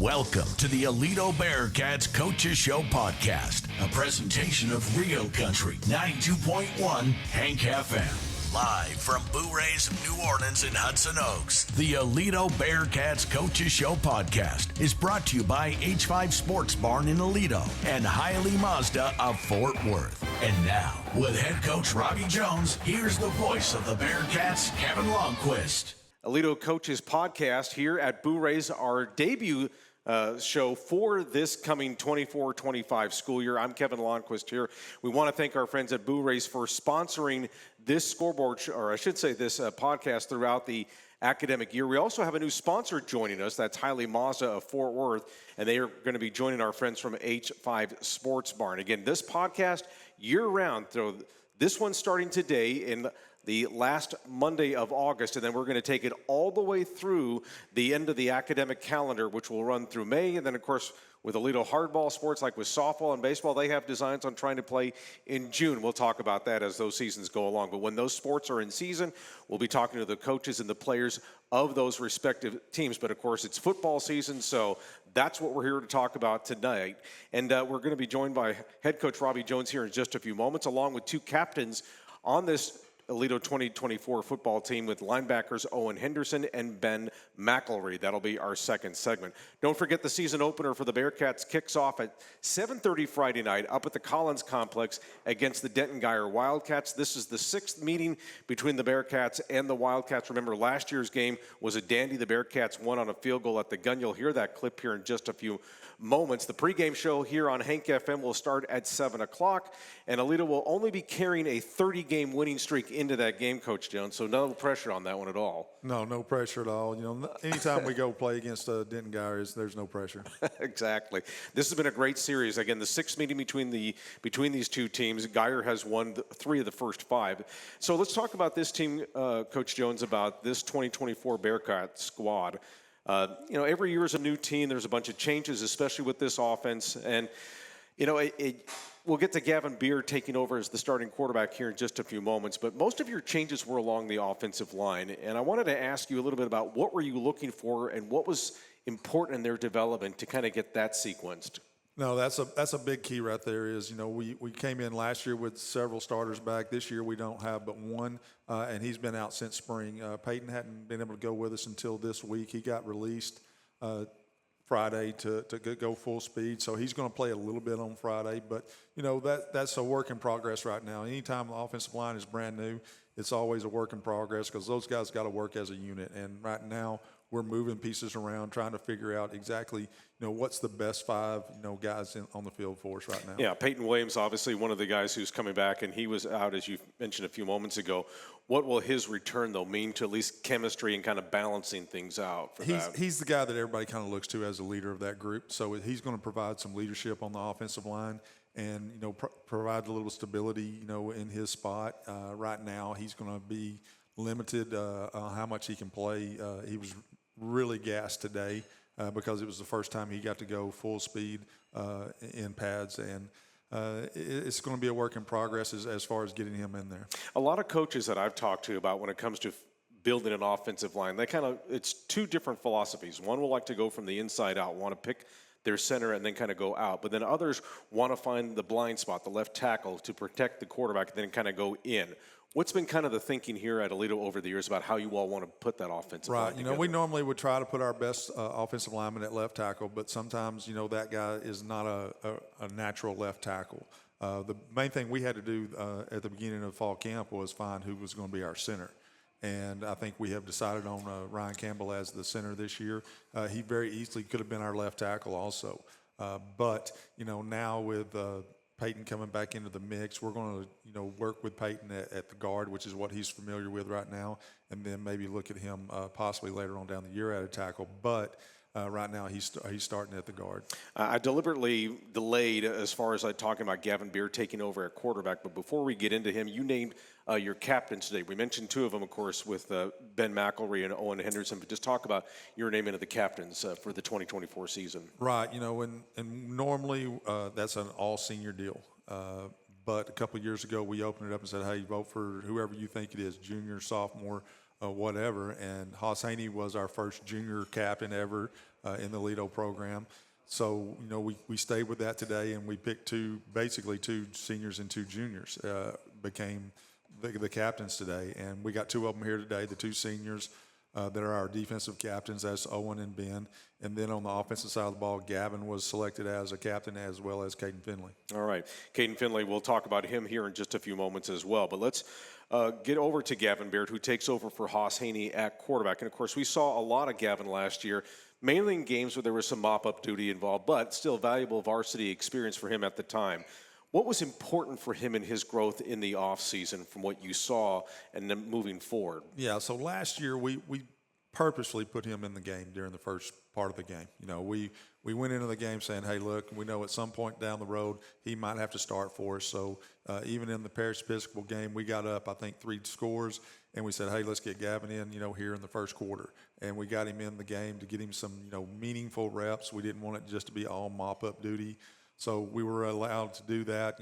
Welcome to the Aledo Bearcats Coaches Show podcast, a presentation of Real Country 92.1 Hank FM. Live from Boo Rays of New Orleans and Hudson Oaks, the Aledo Bearcats Coaches Show podcast is brought to you by H5 Sports Barn in Aledo and Hiley Mazda of Fort Worth. And now, with head coach Robby Jones, here's the voice of the Bearcats, Kevin Lonnquist. Aledo Coaches podcast here at Boo Rays, our debut show for this coming 24-25 school year. I'm Kevin Lonnquist here. We want to thank our friends at Boo Rays for sponsoring this scoreboard, or I should say this podcast throughout the academic year. We also have a new sponsor joining us. That's Hiley Mazda of Fort Worth, and they are going to be joining our friends from H5 Sports Barn. Again, this podcast year-round, so this one starting today in the last Monday of August, and then we're going to take it all the way through the end of the academic calendar, which will run through May. And then, of course, with Aledo hardball sports, like with softball and baseball, they have designs on trying to play in June. We'll talk about that as those seasons go along. But when those sports are in season, we'll be talking to the coaches and the players of those respective teams. But, of course, it's football season, so that's what we're here to talk about tonight. And we're going to be joined by head coach Robby Jones here in just a few moments, along with two captains on this Aledo 2024 football team with linebackers Owen Henderson and Ben McElry. That'll be our second segment. Don't forget the season opener for the Bearcats kicks off at 7:30 Friday night up at the Collins Complex against the Denton Guyer Wildcats. This is the sixth meeting between the Bearcats and the Wildcats. Remember, last year's game was a dandy. The Bearcats won on a field goal at the gun. You'll hear that clip here in just a few moments. The pregame show here on Hank FM will start at 7 o'clock, and Aledo will only be carrying a 30-game winning streak into that game, Coach Jones, so no pressure on that one at all. No pressure at all. You know, anytime we go play against Denton Guyer, there's no pressure. Exactly. This has been a great series. Again, the sixth meeting between these two teams. Guyer has won three of the first five. So let's talk about this team, Coach Jones, about this 2024 Bearcat squad. Every year is a new team. There's a bunch of changes, especially with this offense. And, we'll get to Gavin Beer taking over as the starting quarterback here in just a few moments. But most of your changes were along the offensive line. And I wanted to ask you a little bit about what were you looking for and what was important in their development to kind of get that sequenced. No, that's a big key right there is, we came in last year with several starters back. This year we don't have but one, and he's been out since spring. Peyton hadn't been able to go with us until this week. He got released Friday to go full speed, so he's going to play a little bit on Friday. But, that's a work in progress right now. Anytime the offensive line is brand new, it's always a work in progress because those guys got to work as a unit. And right now we're moving pieces around, trying to figure out exactly, what's the best five, guys on the field for us right now. Yeah, Peyton Williams, obviously one of the guys who's coming back, and he was out, as you mentioned a few moments ago. What will his return, though, mean to at least chemistry and kind of balancing things out for that? He's the guy that everybody kind of looks to as the leader of that group. So he's going to provide some leadership on the offensive line and, provide a little stability, in his spot. Right now, he's going to be limited on how much he can play. He was really gassed today because it was the first time he got to go full speed in pads, and it's going to be a work in progress as far as getting him in there. A lot of coaches that I've talked to about when it comes to building an offensive line, it's two different philosophies. One will like to go from the inside out, want to pick their center and then kind of go out. But then others want to find the blind spot, the left tackle, to protect the quarterback and then kind of go in. What's been kind of the thinking here at Aledo over the years about how you all want to put that offensive line together? We normally would try to put our best offensive lineman at left tackle, but sometimes, that guy is not a natural left tackle. The main thing we had to do at the beginning of fall camp was find who was going to be our center. And I think we have decided on Ryan Campbell as the center this year. He very easily could have been our left tackle also. But now with Peyton coming back into the mix, we're going to work with Peyton at the guard, which is what he's familiar with right now, and then maybe look at him possibly later on down the year at a tackle. But right now he's starting at the guard. I deliberately delayed as far as talking about Gavin Beer taking over at quarterback, but before we get into him, you named your captains today. We mentioned two of them, of course, with Ben McElry and Owen Henderson, but just talk about your naming of the captains for the 2024 season. Right, and normally that's an all-senior deal. But a couple of years ago, we opened it up and said, hey, vote for whoever you think it is, junior, sophomore, whatever. And Haas Haney was our first junior captain ever. in the Aledo program. So, we stayed with that today, and we picked basically two seniors and two juniors became the captains today. And we got two of them here today, the two seniors that are our defensive captains. That's Owen and Ben. And then on the offensive side of the ball, Gavin was selected as a captain, as well as Caden Finley. All right. Caden Finley, we'll talk about him here in just a few moments as well. But let's get over to Gavin Baird, who takes over for Haas Haney at quarterback. And, of course, we saw a lot of Gavin last year, mainly in games where there was some mop-up duty involved, but still valuable varsity experience for him at the time. What was important for him in his growth in the offseason from what you saw and then moving forward? Yeah, so last year we purposely put him in the game during the first part of the game. We went into the game saying, hey, look, we know at some point down the road he might have to start for us. So even in the Parish Episcopal game, we got up, I think, 3 scores, and we said, hey, let's get Gavin in, here in the first quarter. And we got him in the game to get him some, meaningful reps. We didn't want it just to be all mop-up duty. So we were allowed to do that,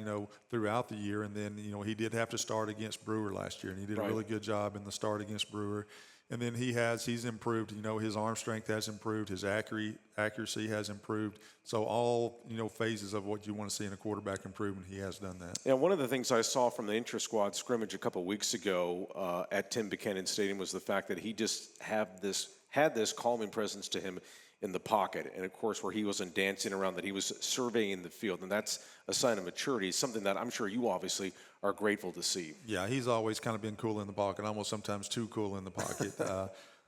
throughout the year. And then, he did have to start against Brewer last year, and he did a really good job in the start against Brewer. And then he's improved. His arm strength has improved. His accuracy has improved. So all, phases of what you want to see in a quarterback improvement, he has done that. Yeah, one of the things I saw from the intra-squad scrimmage a couple of weeks ago at Tim Buchanan Stadium was the fact that he just had this calming presence to him in the pocket. And, of course, where he wasn't dancing around, that he was surveying the field. And that's a sign of maturity, something that I'm sure you obviously are grateful to see. Yeah, he's always kind of been cool in the pocket, almost sometimes too cool in the pocket.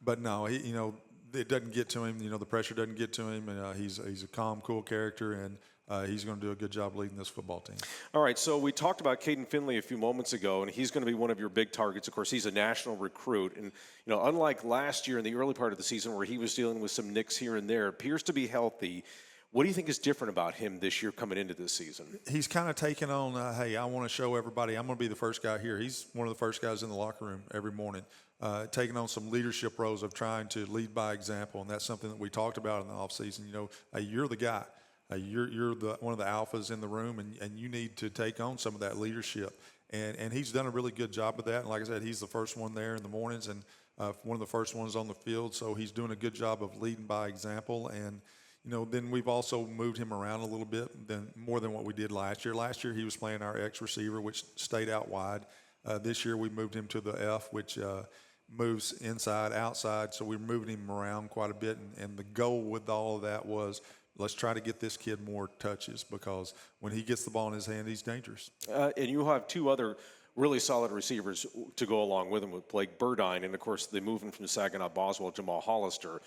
But no, it doesn't get to him. The pressure doesn't get to him. And he's a calm, cool character, and he's going to do a good job leading this football team. All right, so we talked about Caden Finley a few moments ago, and he's going to be one of your big targets. Of course, he's a national recruit. And, unlike last year in the early part of the season where he was dealing with some nicks here and there, appears to be healthy. What do you think is different about him this year coming into this season? He's kind of taken on, hey, I want to show everybody I'm going to be the first guy here. He's one of the first guys in the locker room every morning, taking on some leadership roles of trying to lead by example, and that's something that we talked about in the offseason. Hey, you're the guy. You're one of the alphas in the room, and you need to take on some of that leadership. And he's done a really good job of that. And like I said, he's the first one there in the mornings and one of the first ones on the field. So he's doing a good job of leading by example. And then we've also moved him around a little bit, more than what we did last year. Last year he was playing our X receiver, which stayed out wide. This year we moved him to the F, which moves inside, outside. So we're moving him around quite a bit. And the goal with all of that was, let's try to get this kid more touches, because when he gets the ball in his hand, he's dangerous. And you have two other really solid receivers to go along with him, with Blake Burdine, and, of course, the movement from Saginaw Boswell, Jamal Hollister.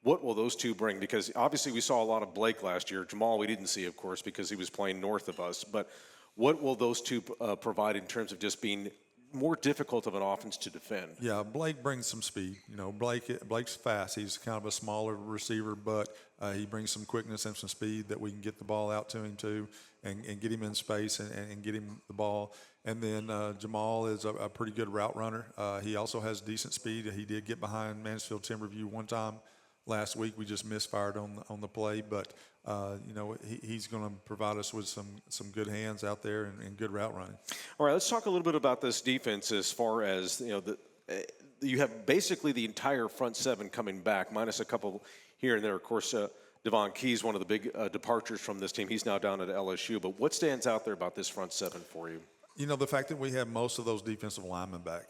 What will those two bring? Because obviously we saw a lot of Blake last year. Jamal we didn't see, of course, because he was playing north of us. But what will those two provide in terms of just being more difficult of an offense to defend? Yeah, Blake brings some speed. Blake's fast. He's kind of a smaller receiver, but he brings some quickness and some speed that we can get the ball out to him too, and get him in space and get him the ball. And then Jamal is a pretty good route runner. He also has decent speed. He did get behind Mansfield Timberview one time last week. We just misfired on the play, but he's going to provide us with some good hands out there and good route running. All right, let's talk a little bit about this defense as far as you have basically the entire front seven coming back, minus a couple here and there. Of course, Devon Key's one of the big departures from this team. He's now down at LSU. But what stands out there about this front seven for you? The fact that we have most of those defensive linemen back.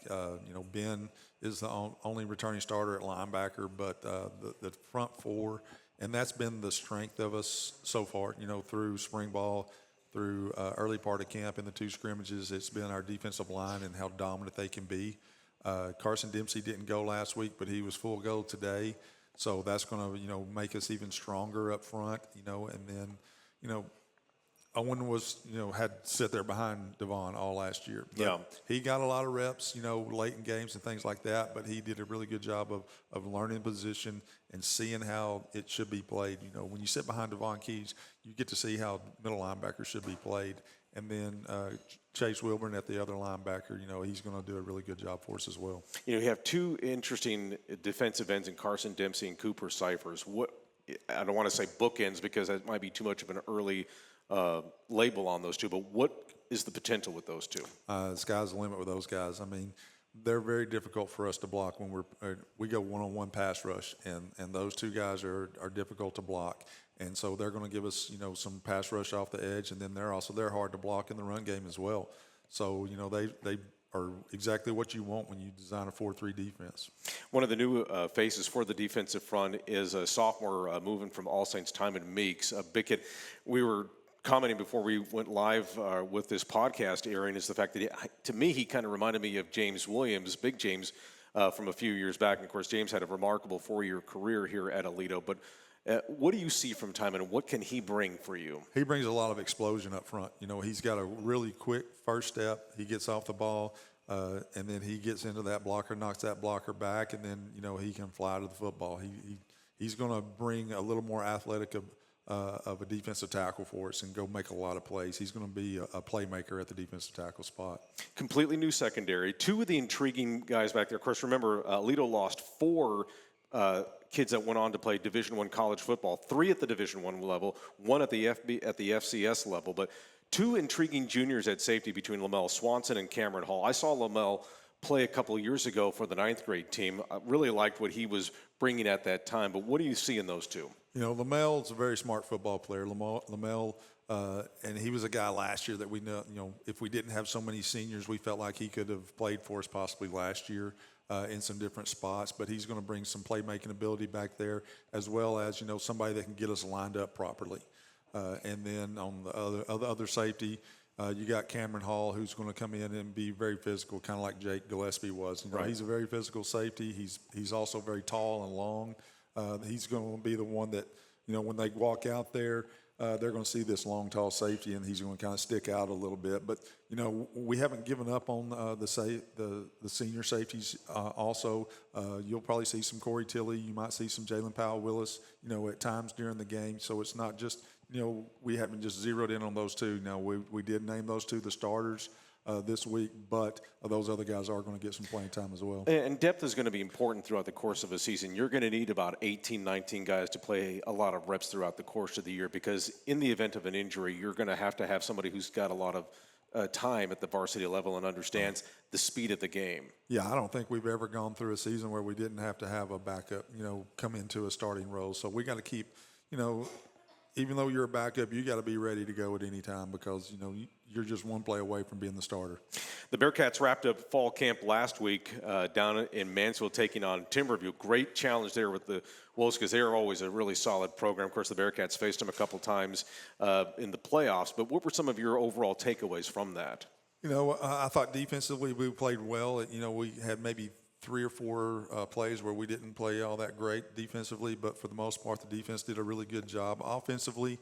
Ben is the only returning starter at linebacker, but the front four, and that's been the strength of us so far, through spring ball, through early part of camp and the two scrimmages. It's been our defensive line and how dominant they can be. Carson Dempsey didn't go last week, but he was full go today. So that's going to, make us even stronger up front, and then, Owen was, had to sit there behind Devon all last year. But yeah. He got a lot of reps, late in games and things like that, but he did a really good job of learning position and seeing how it should be played. When you sit behind Devon Keys, you get to see how middle linebacker should be played. And then Chase Wilburn at the other linebacker, he's going to do a really good job for us as well. You have two interesting defensive ends in Carson Dempsey and Cooper Cyphers. I don't want to say bookends because that might be too much of an early label on those two, but what is the potential with those two? The sky's the limit with those guys. I mean, they're very difficult for us to block when we go one-on-one pass rush, and those two guys are difficult to block. And so they're going to give us, some pass rush off the edge, and then they're hard to block in the run game as well. So, they are exactly what you want when you design a 4-3 defense. One of the new faces for the defensive front is a sophomore moving from All Saints, Timon Meeks, a big kid. We were commenting before we went live with this podcast airing is the fact that, to me, he kind of reminded me of James Williams, Big James, from a few years back. And, of course, James had a remarkable 4-year career here at Aledo. But what do you see from Timon, and what can he bring for you? He brings a lot of explosion up front. He's got a really quick first step. He gets off the ball, and then he gets into that blocker, knocks that blocker back, and then, he can fly to the football. He's going to bring a little more athletic of a defensive tackle for us and go make a lot of plays. He's going to be a playmaker at the defensive tackle spot. Completely new secondary. Two of the intriguing guys back there. Of course, remember, Aledo lost 4 kids that went on to play Division I college football, 3 at the Division I level, 1 at the FCS level. But 2 intriguing juniors at safety between Lamel Swanson and Cameron Hall. I saw Lamel play a couple of years ago for the 9th grade team. I really liked what he was bringing at that time. But what do you see in those two? Lamel's a very smart football player. Lamel, and he was a guy last year that we know, if we didn't have so many seniors, we felt like he could have played for us possibly last year in some different spots. But he's going to bring some playmaking ability back there, as well as, somebody that can get us lined up properly. And then on the other safety, you got Cameron Hall, who's going to come in and be very physical, kind of like Jake Gillespie was. Right. He's a very physical safety. He's also very tall and long. He's going to be the one that, when they walk out there, they're going to see this long, tall safety, and he's going to kind of stick out a little bit. But, we haven't given up on the senior safeties also. You'll probably see some Corey Tilley. You might see some Jalen Powell-Willis, at times during the game. So it's not just, we haven't just zeroed in on those two. Now, we did name those two the starters this week, but those other guys are going to get some playing time as well. And depth is going to be important throughout the course of a season. You're going to need about 18, 19 guys to play a lot of reps throughout the course of the year, because in the event of an injury, you're going to have somebody who's got a lot of time at the varsity level and understands the speed of the game. Yeah, I don't think we've ever gone through a season where we didn't have to have a backup, come into a starting role. So we got to keep, even though you're a backup, you got to be ready to go at any time, because, you're just one play away from being the starter. The Bearcats wrapped up fall camp last week down in Mansfield, taking on Timberview. Great challenge there with the Wolves, because they are always a really solid program. Of course, the Bearcats faced them a couple times in the playoffs. But what were some of your overall takeaways from that? I thought defensively we played well. We had maybe 3 or 4 plays where we didn't play all that great defensively, but for the most part, the defense did a really good job. Offensively,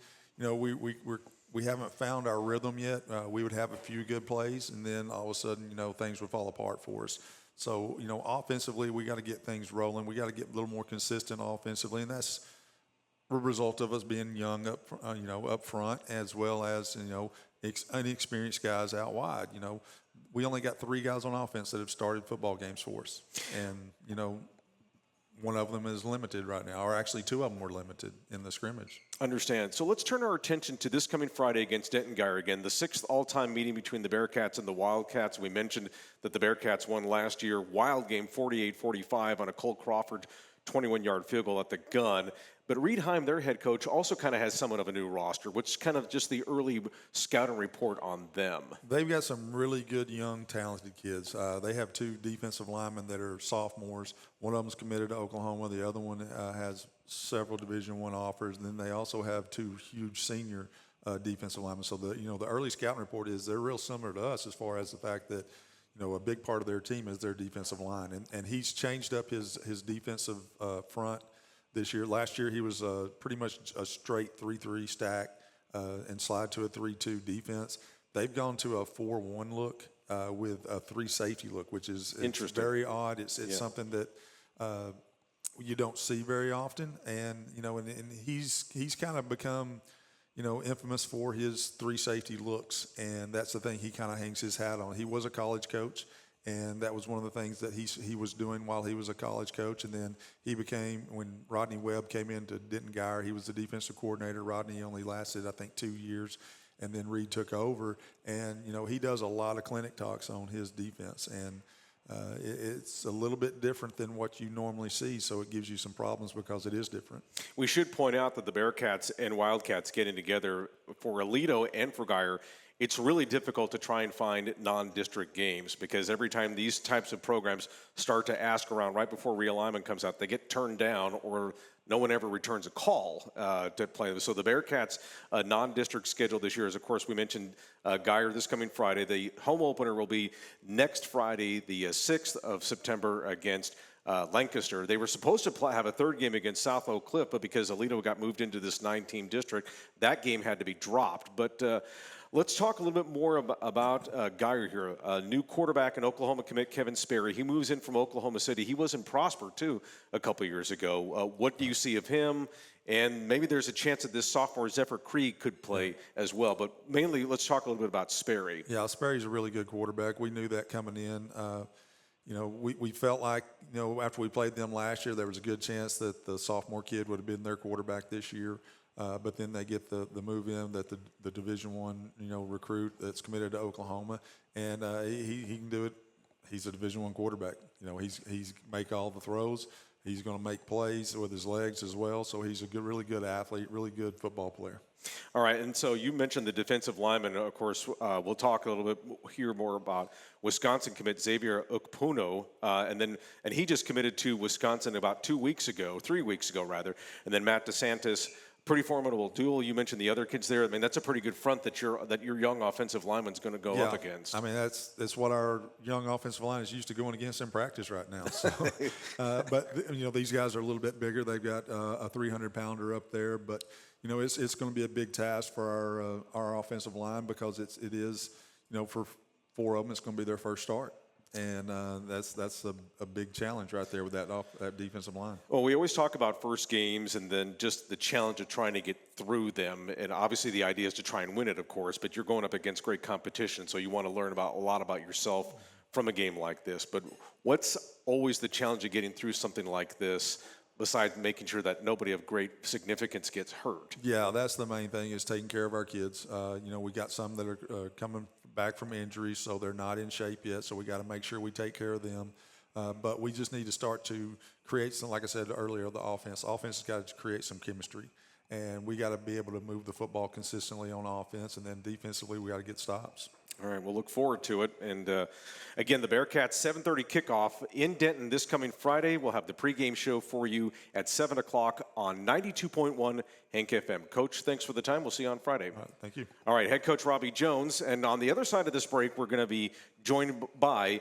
we haven't found our rhythm yet. We would have a few good plays, and then all of a sudden, things would fall apart for us. So, offensively, we got to get things rolling. We got to get a little more consistent offensively, and that's a result of us being young up front, as well as, inexperienced guys out wide. We only got 3 guys on offense that have started football games for us, and, one of them is limited right now, or actually 2 of them were limited in the scrimmage. Understand. So let's turn our attention to this coming Friday against Denton Guyer again, the 6th all-time meeting between the Bearcats and the Wildcats. We mentioned that the Bearcats won last year. Wild game 48-45 on a Cole Crawford 21-yard field goal at the gun. But Reed Heim, their head coach, also kind of has somewhat of a new roster, which is kind of just the early scouting report on them. They've got some really good, young, talented kids. They have 2 defensive linemen that are sophomores. One of them's committed to Oklahoma. The other one has several Division I offers. And then they also have 2 huge senior defensive linemen. So the early scouting report is they're real similar to us as far as the fact that a big part of their team is their defensive line. And he's changed up his defensive front this year. Last year, he was pretty much a straight 3-3 stack and slide to a 3-2 defense. They've gone to a 4-1 look with a 3 safety look, which is interesting. Very odd. It's something that you don't see very often. And, and he's kind of become, infamous for his 3 safety looks. And that's the thing he kind of hangs his hat on. He was a college coach. And that was one of the things that he was doing while he was a college coach. And then he became, when Rodney Webb came into Denton Guyer, he was the defensive coordinator. Rodney only lasted, I think, 2 years. And then Reed took over. And, he does a lot of clinic talks on his defense. And It's a little bit different than what you normally see, so it gives you some problems because it is different. We should point out that the Bearcats and Wildcats getting together for Aledo and for Geyer, it's really difficult to try and find non-district games because every time these types of programs start to ask around right before realignment comes out, they get turned down or no one ever returns a call to play. So the Bearcats' non-district schedule this year is, of course, we mentioned Geyer this coming Friday. The home opener will be next Friday, the 6th of September against Lancaster. They were supposed to have a third game against South Oak Cliff, but because Aledo got moved into this 9-team district, that game had to be dropped. But let's talk a little bit more about Geyer here. A new quarterback and Oklahoma commit, Kevin Sperry. He moves in from Oklahoma City. He was in Prosper, too, a couple years ago. What do you see of him? And maybe there's a chance that this sophomore, Zephyr Krieg, could play as well. But mainly, let's talk a little bit about Sperry. Yeah, Sperry's a really good quarterback. We knew that coming in. We felt like, after we played them last year, there was a good chance that the sophomore kid would have been their quarterback this year. But then they get the move in that the Division I, recruit that's committed to Oklahoma, and he can do it. He's a Division I quarterback. He's make all the throws. He's going to make plays with his legs as well. So he's a really good athlete, really good football player. All right, and so you mentioned the defensive lineman. Of course, we'll talk a little bit here more about Wisconsin commit Xavier Ukpuno, and he just committed to Wisconsin about 3 weeks ago, and then Matt DeSantis. Pretty formidable duel. You mentioned the other kids there. I mean, that's a pretty good front that your young offensive lineman's going to go up against. I mean, that's what our young offensive line is used to going against in practice right now. So, but these guys are a little bit bigger. They've got a 300-pounder up there, but it's going to be a big task for our offensive line because it is for 4 of them it's going to be their first start. And that's a big challenge right there with that defensive line. Well, we always talk about first games and then just the challenge of trying to get through them. And obviously the idea is to try and win it, of course, but you're going up against great competition. So you want to learn a lot about yourself from a game like this. But what's always the challenge of getting through something like this besides making sure that nobody of great significance gets hurt? Yeah, that's the main thing is taking care of our kids. We got some that are coming back from injuries, so they're not in shape yet, so we got to make sure we take care of them. But we just need to start to create some, like I said earlier, the offense. Offense has got to create some chemistry, and we got to be able to move the football consistently on offense, and then defensively we got to get stops. All right, we'll look forward to it. And again, the Bearcats 7:30 kickoff in Denton this coming Friday. We'll have the pregame show for you at 7 o'clock on 92.1 Hank FM. Coach, thanks for the time. We'll see you on Friday. All right, thank you. All right, head coach Robby Jones. And on the other side of this break, we're going to be joined by,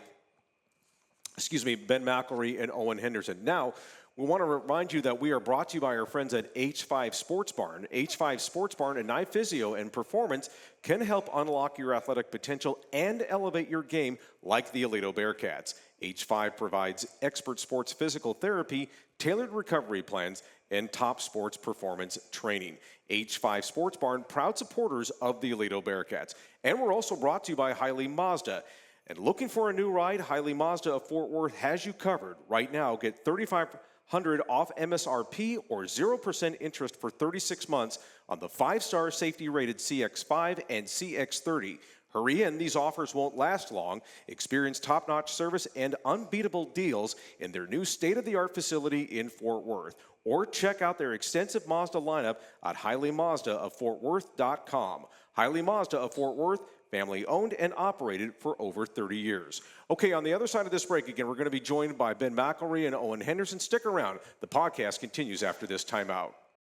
Ben McElry and Owen Henderson. Now, we want to remind you that we are brought to you by our friends at H5 Sports Barn. H5 Sports Barn and Knife Physio and Performance can help unlock your athletic potential and elevate your game like the Aledo Bearcats. H5 provides expert sports physical therapy, tailored recovery plans, and top sports performance training. H5 Sports Barn, proud supporters of the Aledo Bearcats. And we're also brought to you by Hiley Mazda. And looking for a new ride, Hiley Mazda of Fort Worth has you covered. Right now, get $3,500 off MSRP or 0% interest for 36 months on the 5-star safety-rated CX-5 and CX-30. Hurry in, these offers won't last long. Experience top-notch service and unbeatable deals in their new state-of-the-art facility in Fort Worth. Or check out their extensive Mazda lineup at HileyMazdaofFortWorth.com. Hiley Mazda of Fort Worth, family owned and operated for over 30 years. Okay, on the other side of this break, again, we're going to be joined by Ben McElry and Owen Henderson. Stick around. The podcast continues after this timeout.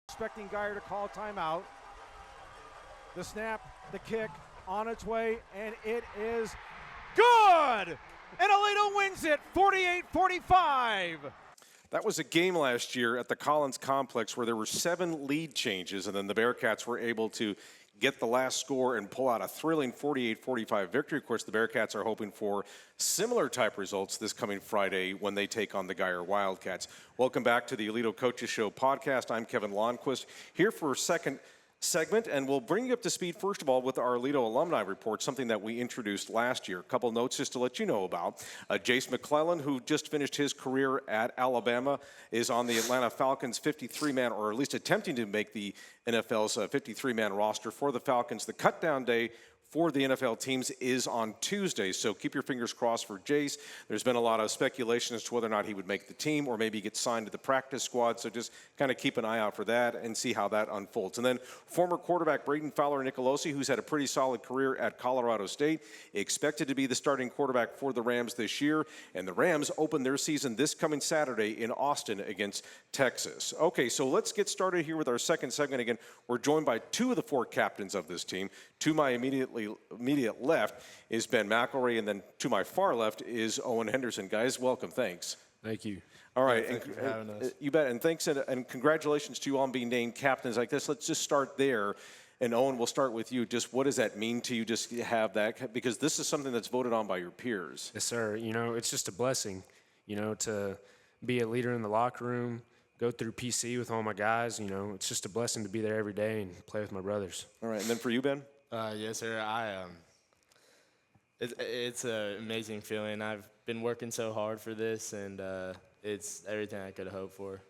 Expecting Geyer to call timeout. The snap, the kick, on its way, and it is good! And Aledo wins it, 48-45. That was a game last year at the Collins Complex where there were 7 lead changes, and then the Bearcats were able to get the last score and pull out a thrilling 48-45 victory. Of course, the Bearcats are hoping for similar type results this coming Friday when they take on the Geyer Wildcats. Welcome back to the Aledo Coaches Show podcast. I'm Kevin Lonnquist here for a second segment, and we'll bring you up to speed, first of all, with our Aledo alumni report, something that we introduced last year. A couple notes just to let you know about. Jace McClellan, who just finished his career at Alabama, is on the Atlanta Falcons 53-man, or at least attempting to make the NFL's 53-man roster for the Falcons. The cutdown day for the NFL teams is on Tuesday, so keep your fingers crossed for Jace. There's been a lot of speculation as to whether or not he would make the team or maybe get signed to the practice squad, so just kind of keep an eye out for that and see how that unfolds. And then former quarterback Braden Fowler-Nicolosi, who's had a pretty solid career at Colorado State, expected to be the starting quarterback for the Rams this year, and the Rams open their season this coming Saturday in Austin against Texas. Okay, so let's get started here with our second segment. Again, we're joined by two of the four captains of this team. To my immediate left is Ben McElroy, and then to my far left is Owen Henderson. Guys, welcome. Thanks. Thank you. All right. Yeah, thank you for having us. You bet. And thanks and congratulations to you on being named captains like this. Let's just start there. And Owen, we'll start with you. Just what does that mean to you just to have that? Because this is something that's voted on by your peers. Yes, sir. You know, it's just a blessing, you know, to be a leader in the locker room, go through PC with all my guys. You know, it's just a blessing to be there every day and play with my brothers. All right. And then for you, Ben? Yes, sir. It's an amazing feeling. I've been working so hard for this, and it's everything I could hope for.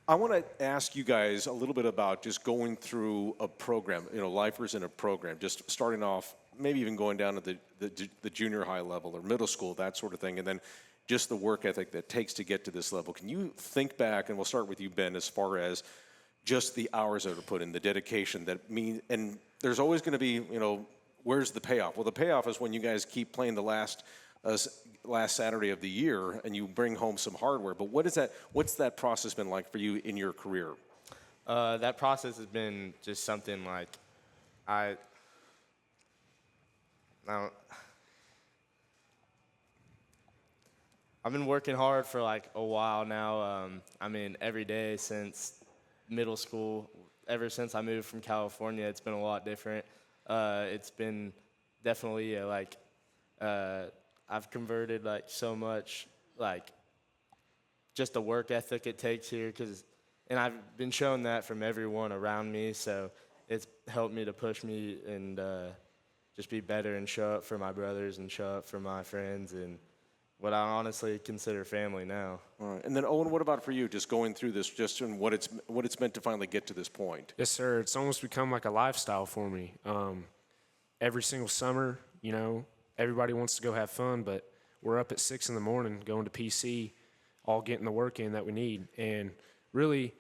I want to ask you guys a little bit about just going through a program, you know, lifers in a program, just starting off, maybe even going down to the junior high level or middle school, that sort of thing, and then just the work ethic that it takes to get to this level. Can you think back, and we'll start with you, Ben, as far as just the hours that are put in, the dedication that mean, and there's always going to be, you know, where's the payoff? Well, the payoff is when you guys keep playing the last Saturday of the year and you bring home some hardware. But what's that process been like for you in your career? That process has been just something like I've been working hard for like a while now. I mean, every day since middle school, ever since I moved from California, it's been a lot different. It's been definitely I've converted like so much, like just the work ethic it takes here, and I've been shown that from everyone around me, so it's helped me to push me and just be better and show up for my brothers and show up for my friends and what I honestly consider family now. All right. And then Owen, what about for you, just going through this, just in what it's meant to finally get to this point? Yes, sir. It's almost become like a lifestyle for me. Every single summer, you know, everybody wants to go have fun, but we're up at 6 in the morning going to PC, all getting the work in that we need. And really,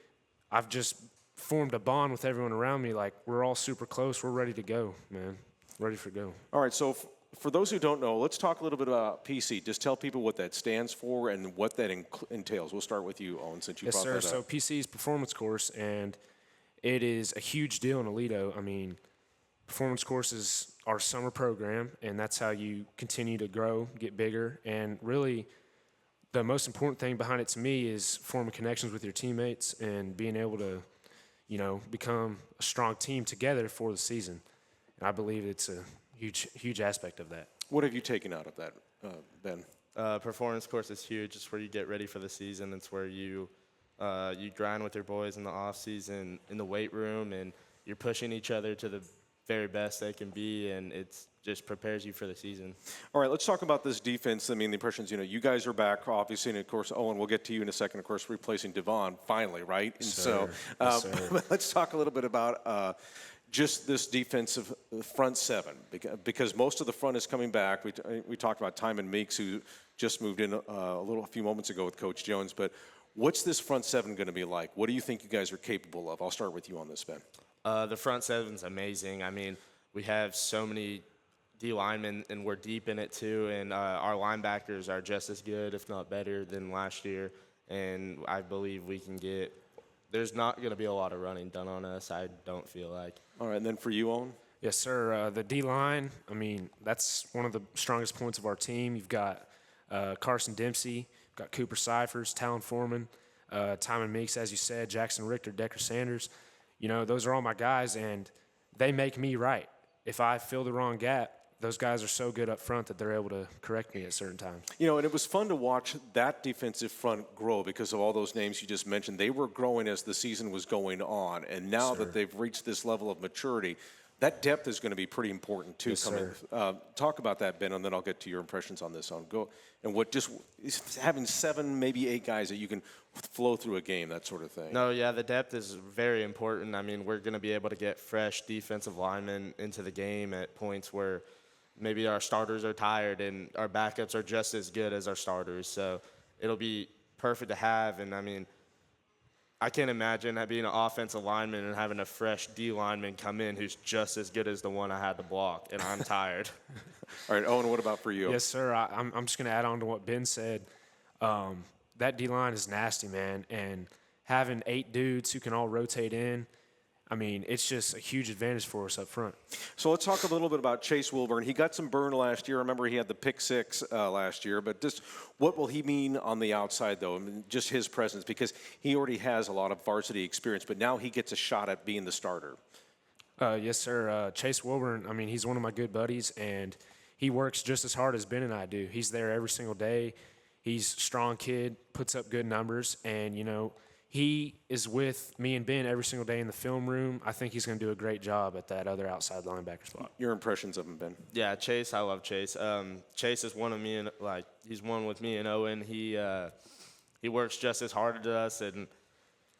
I've just formed a bond with everyone around me. Like, we're all super close. We're ready to go, man. Ready for go. All right, so for those who don't know, let's talk a little bit about PC. Just tell people what that stands for and what that entails. We'll start with you, Owen, since you brought that up. Yes, sir. So PC is performance course, and it is a huge deal in Aledo. I mean, performance courses are a summer program, and that's how you continue to grow, get bigger. And really, the most important thing behind it to me is forming connections with your teammates and being able to, you know, become a strong team together for the season. And I believe it's a huge aspect of that. What have you taken out of that, Ben? Performance course is huge. It's where you get ready for the season. It's where you grind with your boys in the off season, in the weight room, and you're pushing each other to the very best they can be, and it just prepares you for the season. All right, let's talk about this defense. I mean, the impressions, you know, you guys are back, obviously, and of course, Owen, we'll get to you in a second, of course, replacing Devon finally, right? And sir. Let's talk a little bit about just this defensive front seven, because most of the front is coming back. We talked about Timon Meeks, who just moved in a few moments ago with Coach Jones, but what's this front seven going to be like? What do you think you guys are capable of? I'll start with you on this, Ben. The front seven's amazing. I mean, we have so many D linemen, and we're deep in it too, and our linebackers are just as good, if not better, than last year, and I believe we can get – there's not going to be a lot of running done on us, I don't feel like. All right, and then for you, Owen? Yes, sir. The D-line, I mean, that's one of the strongest points of our team. You've got Carson Dempsey, you've got Cooper Cyphers, Talon Foreman, Timon Meeks, as you said, Jackson Richter, Decker Sanders. You know, those are all my guys, and they make me right. If I fill the wrong gap, those guys are so good up front that they're able to correct me at certain times. You know, and it was fun to watch that defensive front grow because of all those names you just mentioned. They were growing as the season was going on, and now that they've reached this level of maturity, That depth is going to be pretty important too. Yes, sir. Talk about that, Ben, and then I'll get to your impressions on this. And what just having 7, maybe 8 guys that you can flow through a game, that sort of thing. No, yeah, the depth is very important. I mean, we're going to be able to get fresh defensive linemen into the game at points where maybe our starters are tired and our backups are just as good as our starters. So it'll be perfect to have. And, I mean, I can't imagine being an offensive lineman and having a fresh D lineman come in who's just as good as the one I had to block, and I'm tired. All right, Owen, what about for you? Yes, sir. I'm just going to add on to what Ben said. That D-line is nasty, man, and having 8 dudes who can all rotate in, I mean, it's just a huge advantage for us up front. So let's talk a little bit about Chase Wilburn. He got some burn last year. Remember, he had the pick 6 last year. But just what will he mean on the outside, though? I mean, just his presence, because he already has a lot of varsity experience, but now he gets a shot at being the starter. Yes, sir. Chase Wilburn, I mean, he's one of my good buddies, and he works just as hard as Ben and I do. He's there every single day. He's a strong kid, puts up good numbers, and, you know, he is with me and Ben every single day in the film room. I think he's going to do a great job at that other outside linebacker spot. Your impressions of him, Ben? Yeah, Chase, I love Chase. Chase is one of me, and he's one with me and Owen. He works just as hard as us, and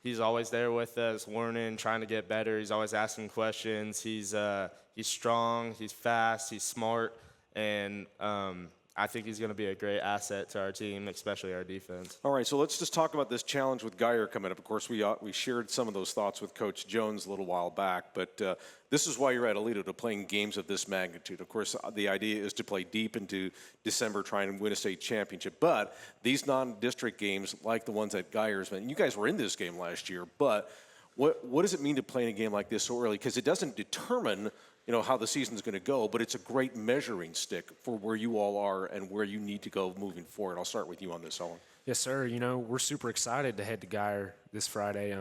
he's always there with us, learning, trying to get better. He's always asking questions. He's strong, he's fast, he's smart, and I think he's going to be a great asset to our team, especially our defense. All right, so let's just talk about this challenge with Geyer coming up. Of course, we shared some of those thoughts with Coach Jones a little while back, but this is why you're at Aledo, to playing games of this magnitude. Of course, the idea is to play deep into December, trying to win a state championship. But these non-district games, like the ones at Geyer's, man, you guys were in this game last year, but what does it mean to play in a game like this so early? Because it doesn't determine how the season's going to go, but it's a great measuring stick for where you all are and where you need to go moving forward. I'll start with you on this, Owen. Yes, sir. We're super excited to head to Geyer this Friday.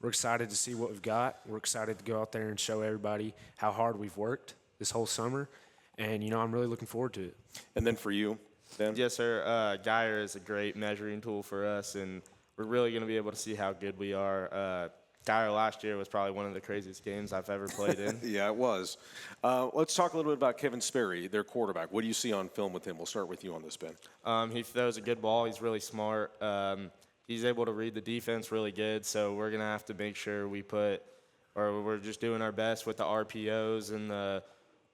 We're excited to see what we've got. We're excited to go out there and show everybody how hard we've worked this whole summer, and, I'm really looking forward to it. And then for you, Ben? Yes, sir. Geyer is a great measuring tool for us, and we're really going to be able to see how good we are. Geyer last year was probably one of the craziest games I've ever played in. Yeah, it was. Let's talk a little bit about Kevin Sperry, their quarterback. What do you see on film with him? We'll start with you on this, Ben. He throws a good ball. He's really smart. He's able to read the defense really good, so we're going to have to make sure we're just doing our best with the RPOs and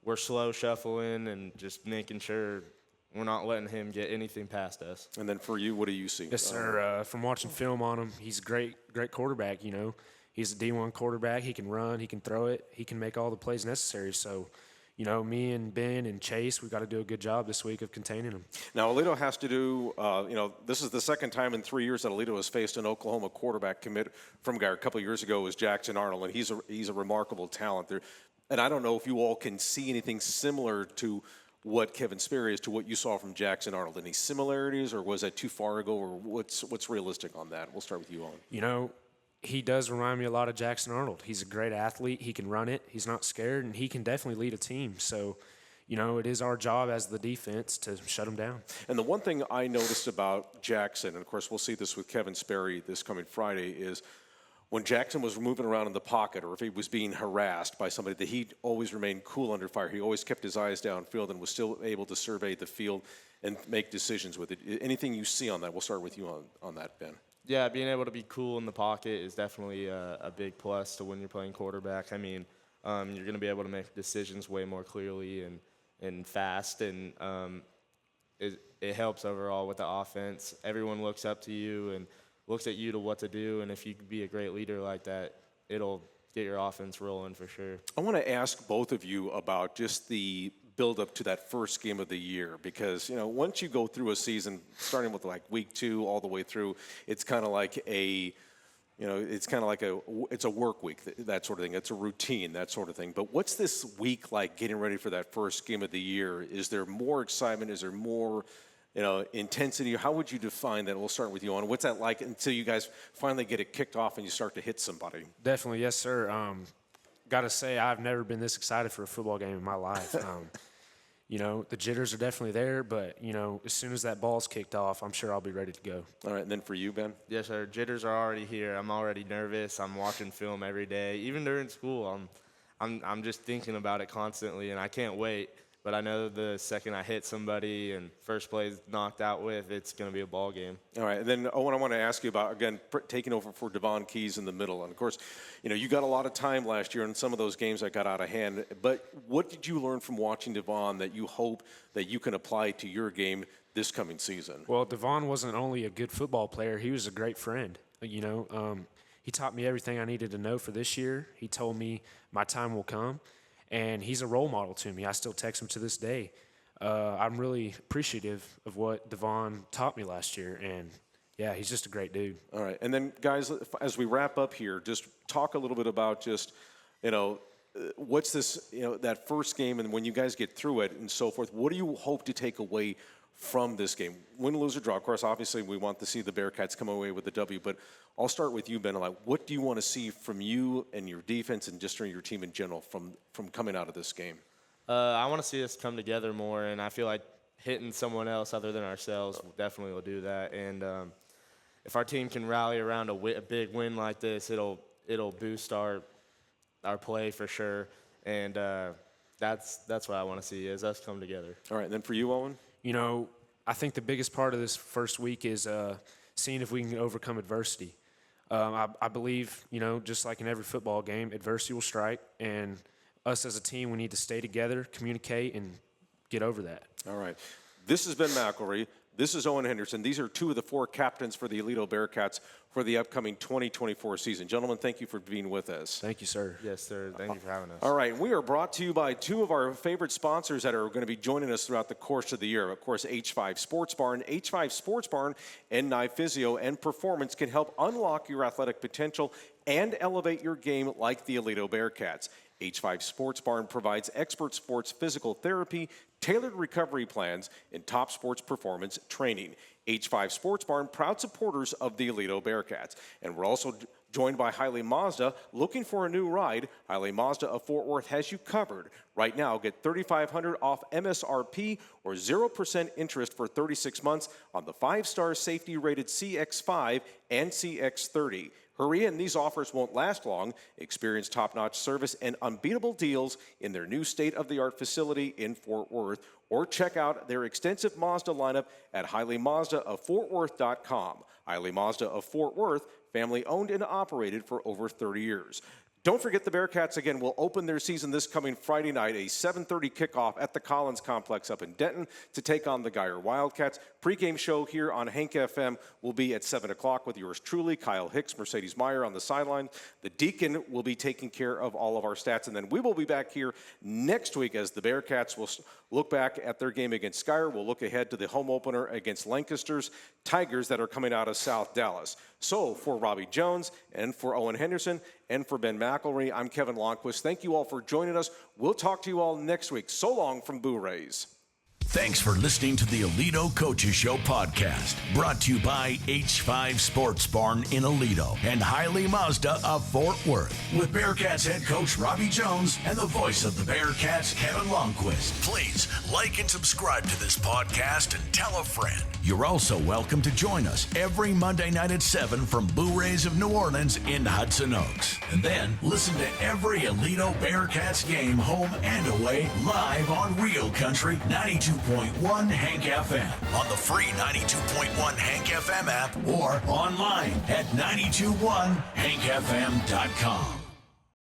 we're slow shuffling and just making sure we're not letting him get anything past us. And then for you, what do you see? Yes, sir. From watching film on him, he's a great quarterback, He's a D1 quarterback. He can run. He can throw it. He can make all the plays necessary. So, me and Ben and Chase, we've got to do a good job this week of containing him. Now, Aledo has to do, this is the second time in 3 years that Aledo has faced an Oklahoma quarterback commit from Geyer. A couple of years ago was Jackson Arnold, and he's a remarkable talent there. And I don't know if you all can see anything similar to what Kevin Sperry is to what you saw from Jackson Arnold. Any similarities, or was that too far ago, or what's realistic on that? We'll start with you, Owen. He does remind me a lot of Jackson Arnold. He's a great athlete. He can run it. He's not scared, and he can definitely lead a team. So, it is our job as the defense to shut him down. And the one thing I noticed about Jackson, and of course we'll see this with Kevin Sperry this coming Friday, is when Jackson was moving around in the pocket or if he was being harassed by somebody, that he always remained cool under fire. He always kept his eyes downfield and was still able to survey the field and make decisions with it. Anything you see on that? We'll start with you on that, Ben. Yeah, being able to be cool in the pocket is definitely a big plus to when you're playing quarterback. I mean, you're going to be able to make decisions way more clearly and fast, and it helps overall with the offense. Everyone looks up to you and looks at you to what to do, and if you can be a great leader like that, it'll get your offense rolling for sure. I want to ask both of you about just the build up to that first game of the year, because once you go through a season, starting with like week 2 all the way through, it's kind of like it's a work week, that sort of thing. It's a routine, that sort of thing. But what's this week like getting ready for that first game of the year? Is there more excitement? Is there more intensity? How would you define that? We'll start with you, on what's that like until you guys finally get it kicked off and you start to hit somebody? Definitely, yes, sir. Got to say, I've never been this excited for a football game in my life. The jitters are definitely there, but, as soon as that ball's kicked off, I'm sure I'll be ready to go. All right, and then for you, Ben? Yes, sir. Jitters are already here. I'm already nervous. I'm watching film every day. Even during school, I'm just thinking about it constantly, and I can't wait. But I know the second I hit somebody and first play is knocked out with, it's going to be a ball game. All right, and then Owen, I want to ask you about, again, taking over for Devon Keys in the middle. And, of course, you got a lot of time last year in some of those games that got out of hand. But what did you learn from watching Devon that you hope that you can apply to your game this coming season? Well, Devon wasn't only a good football player, he was a great friend. He taught me everything I needed to know for this year. He told me my time will come. And he's a role model to me. I still text him to this day. I'm really appreciative of what Devon taught me last year. And, yeah, he's just a great dude. All right. And then, guys, as we wrap up here, just talk a little bit about just, what's this, that first game and when you guys get through it and so forth, what do you hope to take away from this game? Win, lose, or draw. Of course, obviously, we want to see the Bearcats come away with the W, but I'll start with you, Ben. What do you want to see from you and your defense and just your team in general from coming out of this game? I want to see us come together more, and I feel like hitting someone else other than ourselves definitely will do that. And if our team can rally around a big win like this, it'll boost our play for sure. And that's what I want to see is us come together. All right, and then for you, Owen? I think the biggest part of this first week is seeing if we can overcome adversity. I believe, just like in every football game, adversity will strike, and us as a team, we need to stay together, communicate, and get over that. All right. This has been McElroy. This is Owen Henderson. These are two of the four captains for the Aledo Bearcats for the upcoming 2024 season. Gentlemen, thank you for being with us. Thank you, sir. Yes, sir. Thank you for having us. All right. We are brought to you by two of our favorite sponsors that are going to be joining us throughout the course of the year. Of course, H5 Sports Barn. H5 Sports Barn and Nye Physio and Performance can help unlock your athletic potential and elevate your game like the Aledo Bearcats. H5 Sports Barn provides expert sports physical therapy, tailored recovery plans, and top sports performance training. H5 Sports Barn, proud supporters of the Aledo Bearcats. And we're also joined by Hiley Mazda. Looking for a new ride? Hiley Mazda of Fort Worth has you covered. Right now, get $3,500 off MSRP or 0% interest for 36 months on the 5-star safety-rated CX-5 and CX-30. Hurry in, these offers won't last long. Experience top-notch service and unbeatable deals in their new state-of-the-art facility in Fort Worth, or check out their extensive Mazda lineup at HileyMazdaofFortWorth.com. Hiley Mazda of Fort Worth, family-owned and operated for over 30 years. Don't forget the Bearcats, again, will open their season this coming Friday night, a 7:30 kickoff at the Collins Complex up in Denton to take on the Geyer Wildcats. Pre-game show here on Hank FM will be at 7 o'clock with yours truly, Kyle Hicks, Mercedes Meyer on the sideline. The Deacon will be taking care of all of our stats, and then we will be back here next week as the Bearcats will look back at their game against Geyer. We'll look ahead to the home opener against Lancaster's Tigers that are coming out of South Dallas. So for Robby Jones and for Owen Henderson and for Ben McElroy, I'm Kevin Lonnquist. Thank you all for joining us. We'll talk to you all next week. So long from Boo Rays. Thanks for listening to the Aledo Coaches Show podcast, brought to you by H5 Sports Barn in Aledo and Hiley Mazda of Fort Worth, with Bearcats head coach Robby Jones and the voice of the Bearcats, Kevin Lonnquist. Please like and subscribe to this podcast and tell a friend. You're also welcome to join us every Monday night at 7 from Boo Rays of New Orleans in Hudson Oaks. And then listen to every Aledo Bearcats game, home and away, live on Real Country 92.1 Hank FM, on the free 92.1 Hank FM app, or online at 921hankfm.com.